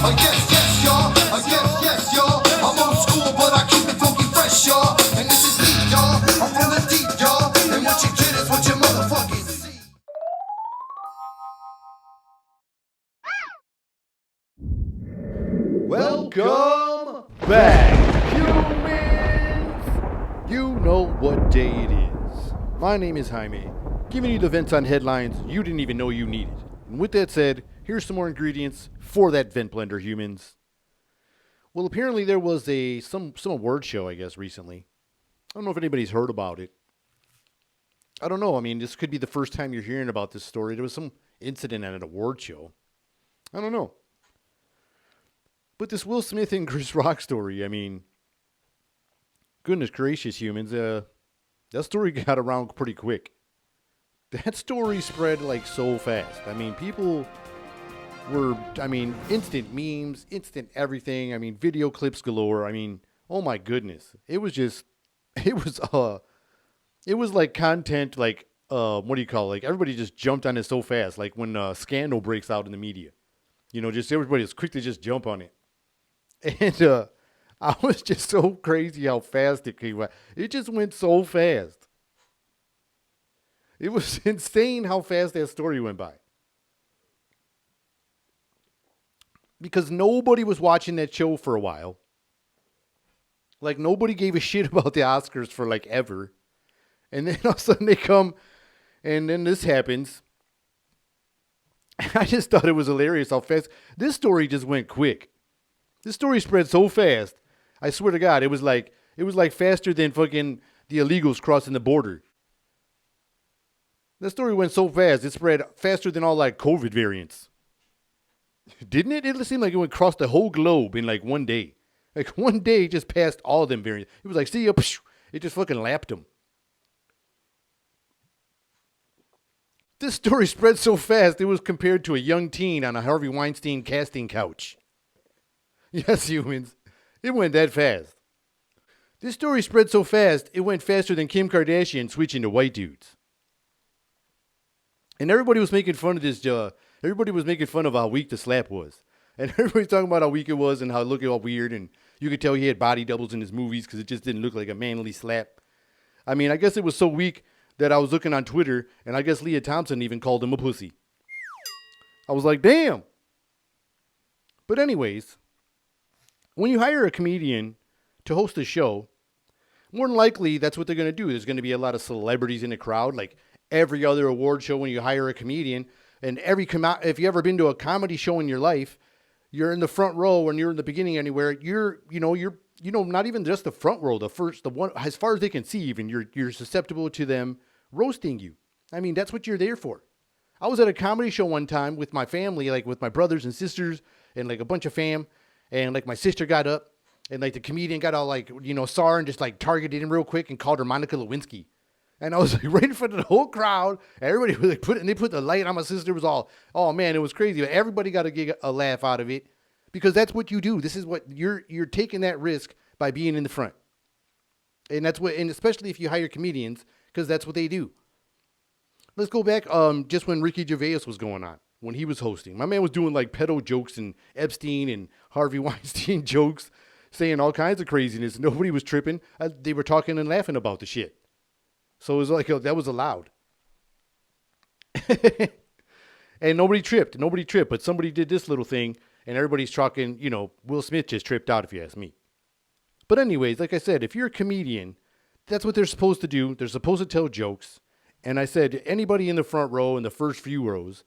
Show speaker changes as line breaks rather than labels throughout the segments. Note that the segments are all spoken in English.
Yes, y'all. Yes, y'all. I'm old school, but I keep it funky fresh, y'all. And this is deep, y'all. I'm from the deep, y'all. And what you get is what you motherfucking see.
Welcome back, humans! You know what day it is. My name is Jaime, giving you the vents on headlines you didn't even know you needed. And with that said, here's some more ingredients for that vent blender, humans. Well, apparently there was some award show, I guess, recently. I don't know if anybody's heard about it. I don't know. I mean, this could be the first time you're hearing about this story. There was some incident at an award show. I don't know. But this Will Smith and Chris Rock story, I mean, goodness gracious, humans, that story got around pretty quick. That story spread like so fast. I mean, people were, instant memes, instant everything. I mean, video clips galore. I mean, oh my goodness. It was like content, like, what do you call it? Like, everybody just jumped on it so fast. Like when scandal breaks out in the media. You know, just everybody is quick to just jump on it. And I was just so crazy how fast it came out. It just went so fast. It was insane how fast that story went by. Because nobody was watching that show for a while. Like, nobody gave a shit about the Oscars for, like, ever. And then all of a sudden they come, and then this happens. I just thought it was hilarious how fast. This story just went quick. This story spread so fast. I swear to God, it was like faster than fucking the illegals crossing the border. That story went so fast, it spread faster than all like COVID variants. Didn't it? It seemed like it went across the whole globe in like one day. Like one day just passed all of them variants. It was like, see ya, it just fucking lapped them. This story spread so fast, it was compared to a young teen on a Harvey Weinstein casting couch. Yes, humans. It went that fast. This story spread so fast, it went faster than Kim Kardashian switching to white dudes. And everybody was making fun of this. Everybody was making fun of how weak the slap was. And everybody's talking about how weak it was and how it looked all weird. And you could tell he had body doubles in his movies because it just didn't look like a manly slap. I mean, I guess it was so weak that I was looking on Twitter, and I guess Leah Thompson even called him a pussy. I was like, damn. But anyways, when you hire a comedian to host a show, more than likely that's what they're going to do. There's going to be a lot of celebrities in the crowd, like every other award show when you hire a comedian. And if you ever been to a comedy show in your life, you're in the front row and you're in the beginning anywhere. You're not even just the front row, the one as far as they can see. Even you're susceptible to them roasting you. I mean, that's what you're there for. I was at a comedy show one time with my family, like with my brothers and sisters and like a bunch of fam. And like my sister got up and like the comedian got all like, saw her and just like targeted him real quick and called her Monica Lewinsky. And I was like right in front of the whole crowd. Everybody was like they put the light on my sister. It was all, oh man, it was crazy. But everybody got to get a laugh out of it because that's what you do. This is what you're taking that risk by being in the front. And and especially if you hire comedians, because that's what they do. Let's go back just when Ricky Gervais was going on. When he was hosting, my man was doing like pedo jokes and Epstein and Harvey Weinstein jokes, saying all kinds of craziness. Nobody was tripping. They were talking and laughing about the shit. So it was like, that was allowed. And nobody tripped, but somebody did this little thing and everybody's talking, Will Smith just tripped out if you ask me. But anyways, like I said, if you're a comedian, that's what they're supposed to do. They're supposed to tell jokes. And I said, anybody in the front row in the first few rows,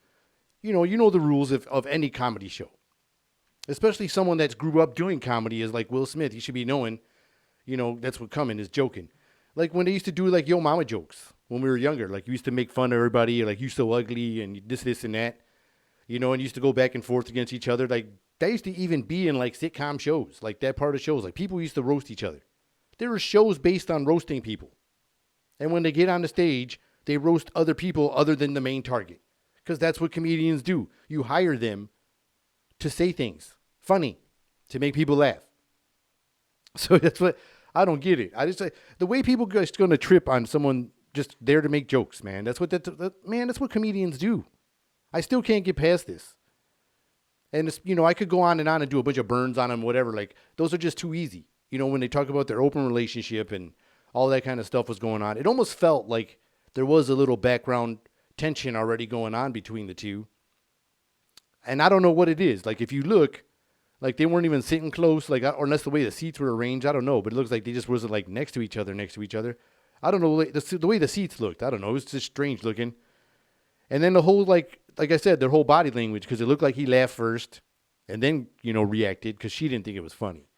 you know the rules of any comedy show. Especially someone that's grew up doing comedy is like Will Smith. He should be knowing, that's what coming is joking. Like when they used to do like yo mama jokes when we were younger. Like you used to make fun of everybody, like you so ugly and this and that. And used to go back and forth against each other. Like that used to even be in like sitcom shows. Like that part of shows. Like people used to roast each other. There were shows based on roasting people. And when they get on the stage, they roast other people other than the main target. Because that's what comedians do. You hire them to say things funny, to make people laugh. So that's what, I don't get it. I just say, the way people are going to trip on someone just there to make jokes, man. That's what comedians do. I still can't get past this. And it's, you know, I could go on and do a bunch of burns on them, whatever. Like, those are just too easy. You know, when they talk about their open relationship and all that kind of stuff was going on, it almost felt like there was a little background tension already going on between the two. And I don't know what it is. Like, if you look, like, they weren't even sitting close, like, or unless the way the seats were arranged, I don't know. But it looks like they just wasn't, like, next to each other. I don't know, the way the seats looked. I don't know. It was just strange looking. And then the whole, like I said, their whole body language, because it looked like he laughed first and then, you know, reacted because she didn't think it was funny.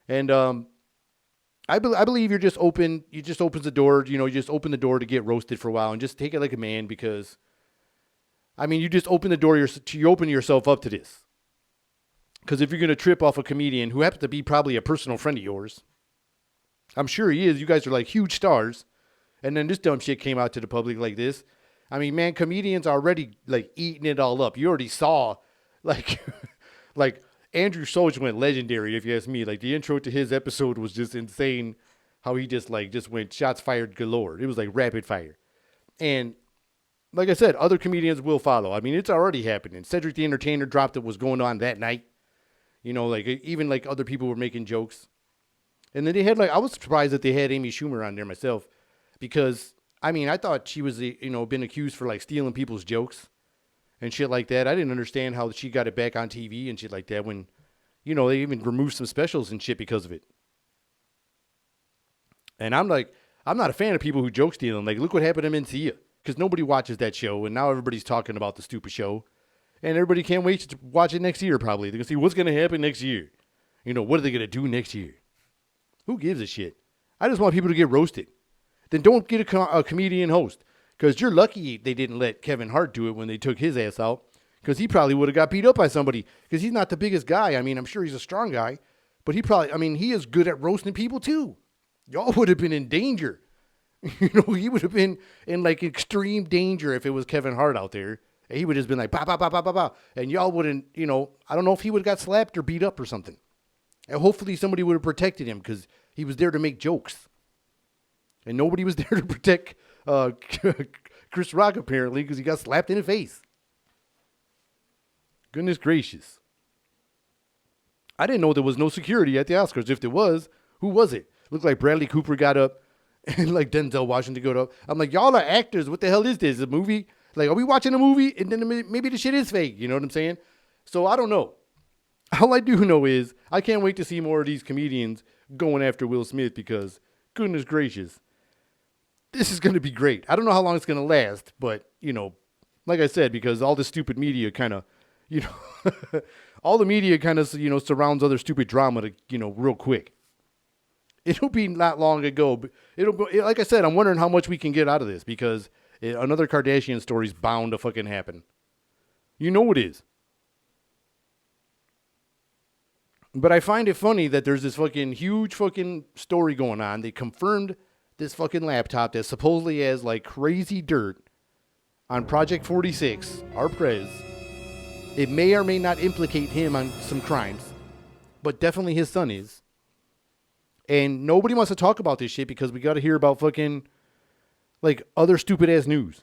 And I believe you just opens the door, you know, you just open the door to get roasted for a while and just take it like a man because, I mean, you just open the door, you open yourself up to this. Because if you're going to trip off a comedian who happens to be probably a personal friend of yours, I'm sure he is. You guys are like huge stars. And then this dumb shit came out to the public like this. I mean, man, comedians are already like eating it all up. You already saw like, like Andrew Solch went legendary, if you ask me. Like the intro to his episode was just insane. How he just went shots fired galore. It was like rapid fire. And like I said, other comedians will follow. I mean, it's already happening. Cedric the Entertainer dropped what was going on that night. You know, like even like other people were making jokes. And then they had I was surprised that they had Amy Schumer on there myself. Because, I mean, I thought she was, you know, been accused for like stealing people's jokes and shit like that. I didn't understand how she got it back on TV and shit like that when, you know, they even removed some specials and shit because of it. And I'm not a fan of people who joke stealing. Like, look what happened to Mencia. Because nobody watches that show, and now everybody's talking about the stupid show. And everybody can't wait to watch it next year, probably. They're going to see what's going to happen next year. You know, what are they going to do next year? Who gives a shit? I just want people to get roasted. Then don't get a comedian host. Because you're lucky they didn't let Kevin Hart do it when they took his ass out. Because he probably would have got beat up by somebody. Because he's not the biggest guy. I mean, I'm sure he's a strong guy. But he is good at roasting people too. Y'all would have been in danger. You know, he would have been in like extreme danger if it was Kevin Hart out there. He would have just been like, pow, pow, pow, pow, pow, pow. And y'all wouldn't, you know, I don't know if he would have got slapped or beat up or something. And hopefully somebody would have protected him because he was there to make jokes. And nobody was there to protect Chris Rock, apparently, because he got slapped in the face. Goodness gracious. I didn't know there was no security at the Oscars. If there was, who was it? Looked like Bradley Cooper got up and like Denzel Washington got up. I'm like, y'all are actors. What the hell is this? A movie? Like, are we watching a movie? And then maybe the shit is fake. You know what I'm saying? So I don't know. All I do know is I can't wait to see more of these comedians going after Will Smith because, goodness gracious, this is going to be great. I don't know how long it's going to last, but, you know, like I said, because all the stupid media kind of, you know, all the media kind of, you know, surrounds other stupid drama to, you know, real quick. It'll be not long ago. But it'll be, like I said, I'm wondering how much we can get out of this because another Kardashian story is bound to fucking happen. You know it is. But I find it funny that there's this fucking huge fucking story going on. They confirmed this fucking laptop that supposedly has like crazy dirt on Project 46, our prez. It may or may not implicate him on some crimes, but definitely his son is. And nobody wants to talk about this shit because we got to hear about fucking like other stupid ass news.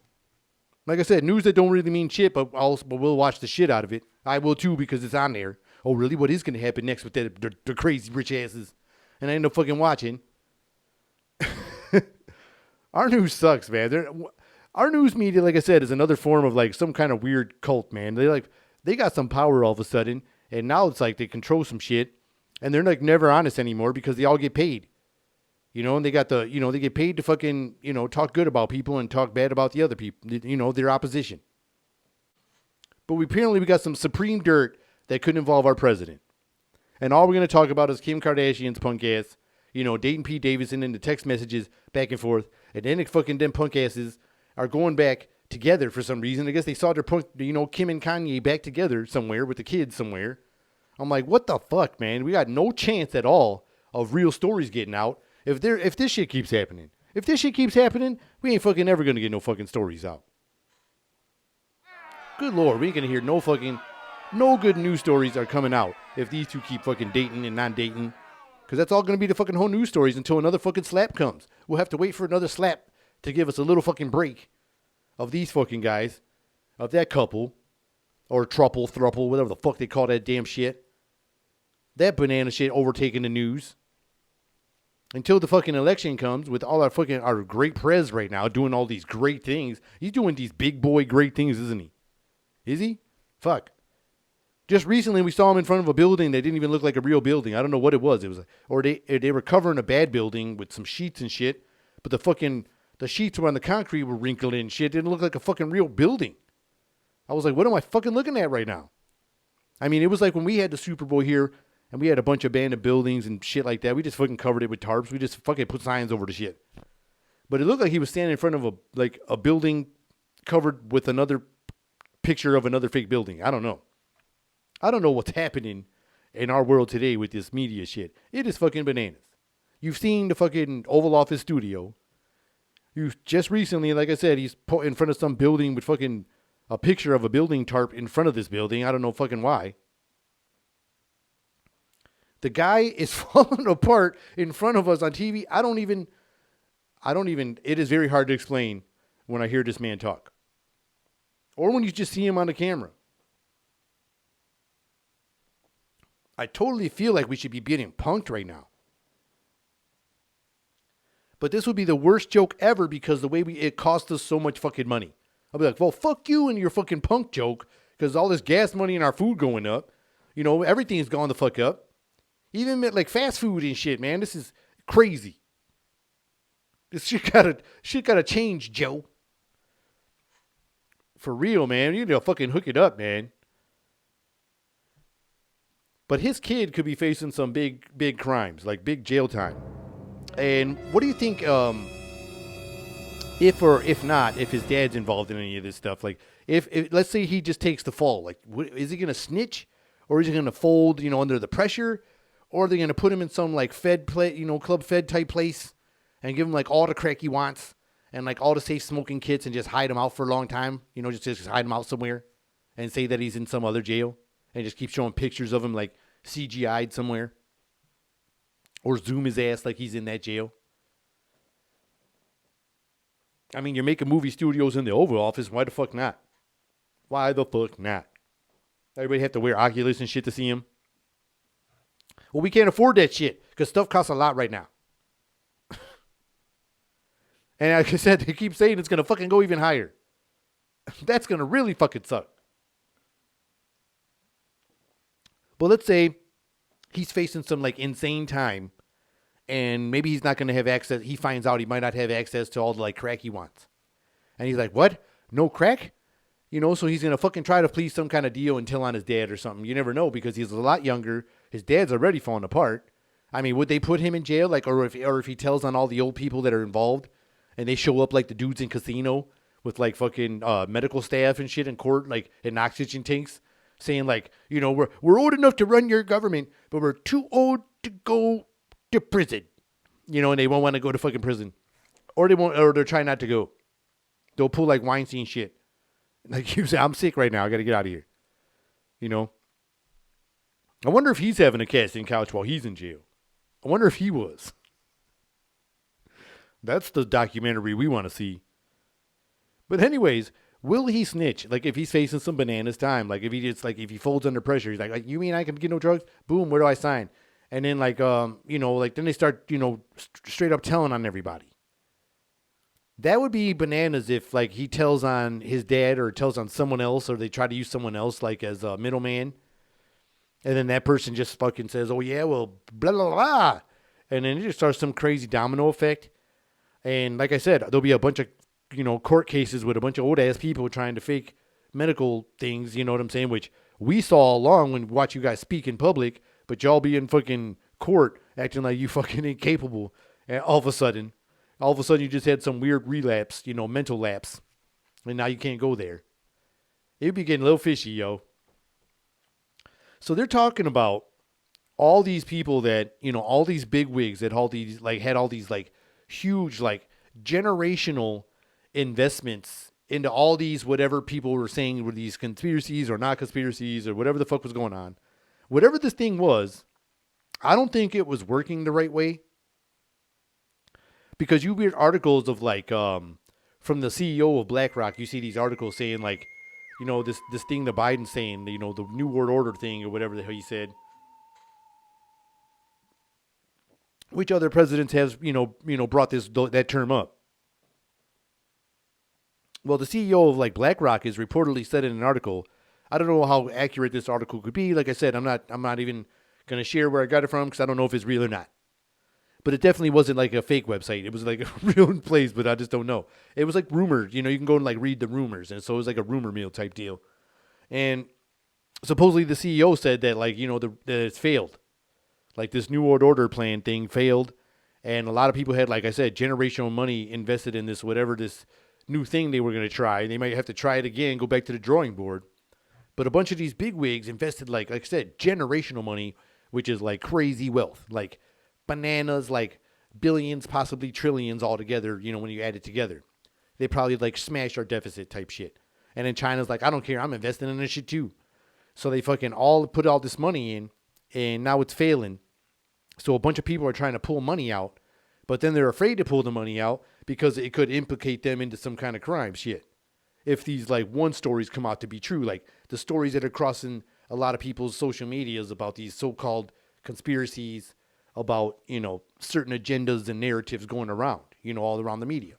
Like I said, news that don't really mean shit, but we'll watch the shit out of it. I will too because it's on there. Oh, really? What is going to happen next with the crazy rich asses? And I end up fucking watching. Our news sucks, man. Our news media, like I said, is another form of like some kind of weird cult, man. They got some power all of a sudden, and now it's like they control some shit, and they're like never honest anymore because they all get paid. You know, and they get paid to fucking, you know, talk good about people and talk bad about the other people, you know, their opposition. But we got some supreme dirt that could involve our president. And all we're going to talk about is Kim Kardashian's punk ass, you know, dating Pete Davidson and the text messages back and forth. And then them punk asses are going back together for some reason. I guess they saw their punk, you know, Kim and Kanye back together somewhere with the kids somewhere. I'm like, what the fuck, man? We got no chance at all of real stories getting out if this shit keeps happening. If this shit keeps happening, we ain't fucking ever going to get no fucking stories out. Good Lord, we ain't going to hear no good news stories are coming out if these two keep fucking dating and non-dating. Because that's all going to be the fucking whole news stories until another fucking slap comes. We'll have to wait for another slap to give us a little fucking break of these fucking guys, of that couple. or truple, thruple, whatever the fuck they call that damn shit. That banana shit overtaking the news. Until the fucking election comes with all our great prez right now doing all these great things. He's doing these big boy great things, isn't he? Is he? Fuck. Just recently we saw him in front of a building that didn't even look like a real building. I don't know what it was. Or they were covering a bad building with some sheets and shit, but the sheets were on the concrete were wrinkled and shit. It didn't look like a fucking real building. I was like, what am I fucking looking at right now? I mean, it was like when we had the Super Bowl here and we had a bunch of abandoned buildings and shit like that. We just fucking covered it with tarps. We just fucking put signs over the shit. But it looked like he was standing in front of a building covered with another picture of another fake building. I don't know. I don't know what's happening in our world today with this media shit. It is fucking bananas. You've seen the fucking Oval Office studio. You just recently, like I said, he's put in front of some building with fucking a picture of a building tarp in front of this building. I don't know fucking why. The guy is falling apart in front of us on TV. I don't even, it is very hard to explain when I hear this man talk. Or when you just see him on the camera. I totally feel like we should be getting punked right now. But this would be the worst joke ever because the way it cost us so much fucking money. I'll be like, well, fuck you and your fucking punk joke because all this gas money and our food going up. You know, everything's gone the fuck up. Even like fast food and shit, man. This is crazy. This shit gotta change, Joe. For real, man. You need to fucking hook it up, man. But his kid could be facing some big crimes, like big jail time. And what do you think, if or if not, if his dad's involved in any of this stuff? Like, if let's say he just takes the fall, like, is he going to snitch? Or is he going to fold, under the pressure? Or are they going to put him in some, like, Club Fed type place and give him, like, all the crack he wants and, like, all the safe smoking kits and just hide him out for a long time? Just hide him out somewhere and say that he's in some other jail? And just keep showing pictures of him like CGI'd somewhere. Or zoom his ass like he's in that jail. I mean, you're making movie studios in the Oval Office. Why the fuck not? Why the fuck not? Everybody have to wear Oculus and shit to see him. Well, we can't afford that shit because stuff costs a lot right now. And like I said, they keep saying it's going to fucking go even higher. That's going to really fucking suck. But let's say he's facing some like insane time and maybe he's not going to have access. He finds out he might not have access to all the like crack he wants. And he's like, what? No crack? So he's going to fucking try to please some kind of deal and tell on his dad or something. You never know because he's a lot younger. His dad's already falling apart. I mean, would they put him in jail? Like, or if he tells on all the old people that are involved and they show up like the dudes in Casino with like fucking medical staff and shit in court, like in oxygen tanks. Saying like, we're old enough to run your government, but we're too old to go to prison. And they won't want to go to fucking prison. Or they're trying not to go. They'll pull like Weinstein shit. Like you say, I'm sick right now. I got to get out of here. I wonder if he's having a casting couch while he's in jail. I wonder if he was. That's the documentary we want to see. But anyways, will he snitch? Like if he's facing some bananas time, like if he folds under pressure, he's like, you mean I can get no drugs? Boom, where do I sign? And then then they start, straight up telling on everybody. That would be bananas if like he tells on his dad or tells on someone else, or they try to use someone else like as a middleman. And then that person just fucking says, oh yeah, well, blah, blah, blah. And then it just starts some crazy domino effect. And like I said, there'll be a bunch of court cases with a bunch of old ass people trying to fake medical things, you know what I'm saying? Which we saw all along when we watch you guys speak in public, but y'all be in fucking court acting like you fucking incapable. And all of a sudden you just had some weird relapse, mental lapse. And now you can't go there. It'd be getting a little fishy, yo. So they're talking about all these people that, all these big wigs that had all these huge, generational investments into all these whatever people were saying were these conspiracies or not conspiracies or whatever the fuck was going on. Whatever this thing was, I don't think it was working the right way. Because you read articles of from the CEO of BlackRock, you see these articles saying this thing that Biden's saying, the New World Order thing or whatever the hell he said. Which other presidents have, brought that term up? Well, the CEO of like BlackRock has reportedly said in an article. I don't know how accurate this article could be. Like I said, I'm not even going to share where I got it from because I don't know if it's real or not. But it definitely wasn't like a fake website. It was like a real place, but I just don't know. It was like rumored. You can go and like read the rumors. And so it was like a rumor mill type deal. And supposedly the CEO said that like, that it's failed. Like this New World Order plan thing failed. And a lot of people had, like I said, generational money invested in this, whatever this new thing they were going to try. They might have to try it again, go back to the drawing board. But a bunch of these bigwigs invested, like I said, generational money, which is like crazy wealth. Like bananas, like billions, possibly trillions altogether, when you add it together. They probably like smashed our deficit type shit. And then China's like, I don't care, I'm investing in this shit too. So they fucking all put all this money in, and now it's failing. So a bunch of people are trying to pull money out, but then they're afraid to pull the money out because it could implicate them into some kind of crime shit. If these like one stories come out to be true, like the stories that are crossing a lot of people's social medias about these so-called conspiracies, about, certain agendas and narratives going around, all around the media.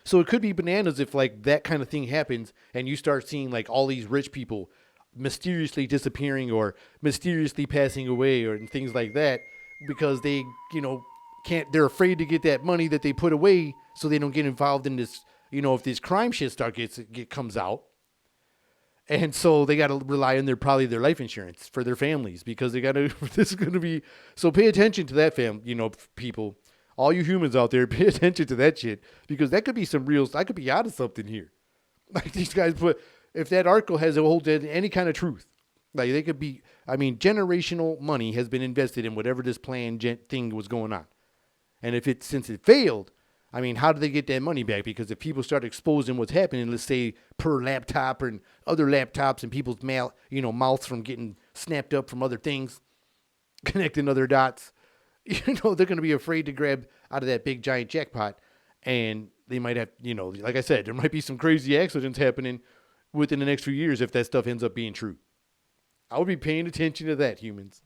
So it could be bananas if like that kind of thing happens and you start seeing like all these rich people mysteriously disappearing or mysteriously passing away or and things like that because they, they're afraid to get that money that they put away so they don't get involved in this, if this crime shit comes out. And so they got to rely on probably their life insurance for their families because they got to, this is going to be, so pay attention to that people, all you humans out there, pay attention to that shit because that could be I could be out of something here. Like these guys if that article has a hold any kind of truth, like they could be, generational money has been invested in whatever this planned thing was going on. And since it failed, how do they get that money back? Because if people start exposing what's happening, let's say per laptop and other laptops and people's mouths from getting snapped up from other things, connecting other dots, they're going to be afraid to grab out of that big giant jackpot. And they might have, like I said, there might be some crazy accidents happening within the next few years if that stuff ends up being true. I would be paying attention to that, humans.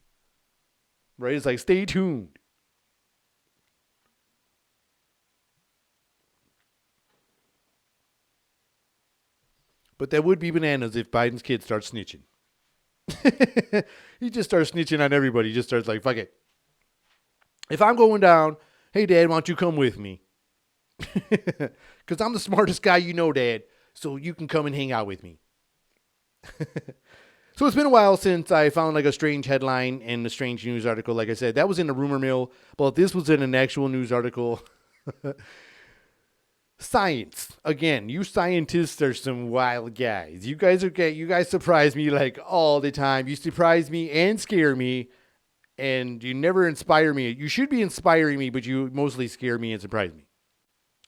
Right? It's like, stay tuned. But that would be bananas if Biden's kid starts snitching. He just starts snitching on everybody. He just starts like, fuck it. If I'm going down, hey, Dad, why don't you come with me? Because I'm the smartest guy Dad. So you can come and hang out with me. So it's been a while since I found like a strange headline in a strange news article. Like I said, that was in the rumor mill. But this was in an actual news article. Science. Again, you scientists are some wild guys. You guys surprise me like all the time. You surprise me and scare me. And you never inspire me. You should be inspiring me, but you mostly scare me and surprise me.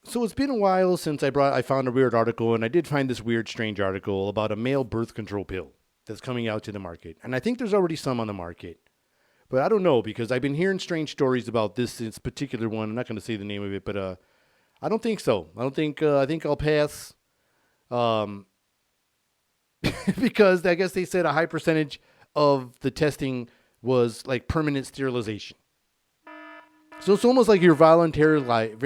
So it's been a while since I found a weird article, and I did find this weird, strange article about a male birth control pill that's coming out to the market. And I think there's already some on the market. But I don't know, because I've been hearing strange stories about this particular one. I'm not going to say the name of it, but I don't think so. I think I'll pass. Because I guess they said a high percentage of the testing was like permanent sterilization. So it's almost like you're voluntarily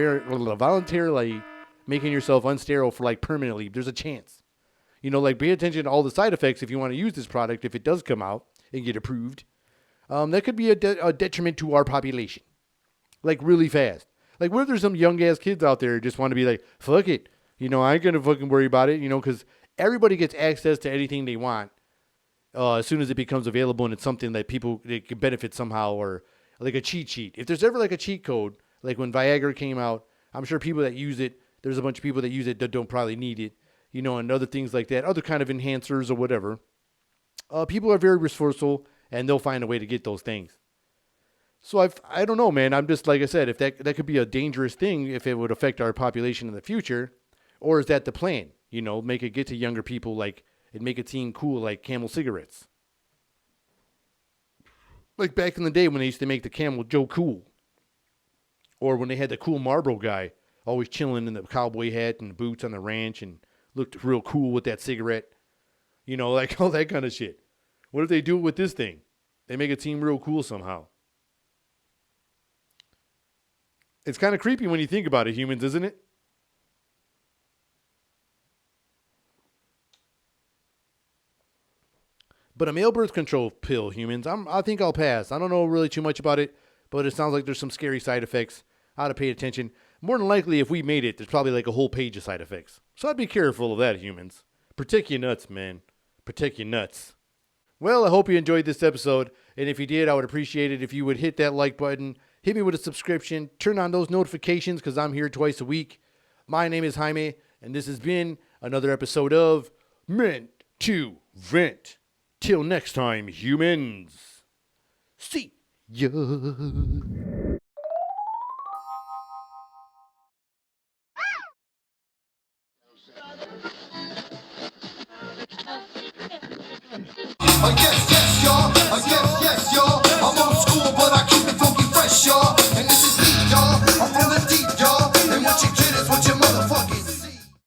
making yourself unsterile for like permanently. There's a chance. Like pay attention to all the side effects if you want to use this product, if it does come out and get approved. That could be a detriment to our population. Like really fast. Like what if there's some young ass kids out there who just want to be like, fuck it. I ain't going to fucking worry about it, because everybody gets access to anything they want as soon as it becomes available and it's something that they can benefit somehow, or like a cheat sheet. If there's ever like a cheat code, like when Viagra came out, I'm sure people that use it, there's a bunch of people that use it that don't probably need it, and other things like that, other kind of enhancers or whatever. People are very resourceful and they'll find a way to get those things. So I don't know, man. I'm just, like I said, if that could be a dangerous thing if it would affect our population in the future, or is that the plan? Make it get to younger people like and make it seem cool like Camel cigarettes. Like back in the day when they used to make the Camel Joe cool. Or when they had the cool Marlboro guy always chilling in the cowboy hat and the boots on the ranch and looked real cool with that cigarette. You know, like all that kind of shit. What if they do it with this thing? They make it seem real cool somehow. It's kind of creepy when you think about it, humans, isn't it? But a male birth control pill, humans, I think I'll pass. I don't know really too much about it, but it sounds like there's some scary side effects. I ought to pay attention. More than likely, if we made it, there's probably like a whole page of side effects. So I'd be careful of that, humans. Protect your nuts, man. Protect your nuts. Well, I hope you enjoyed this episode. And if you did, I would appreciate it if you would hit that like button, hit me with a subscription, turn on those notifications because I'm here twice a week. My name is Jaime, and this has been another episode of Meant to Vent. Till next time, humans. See ya.
Yes, yes,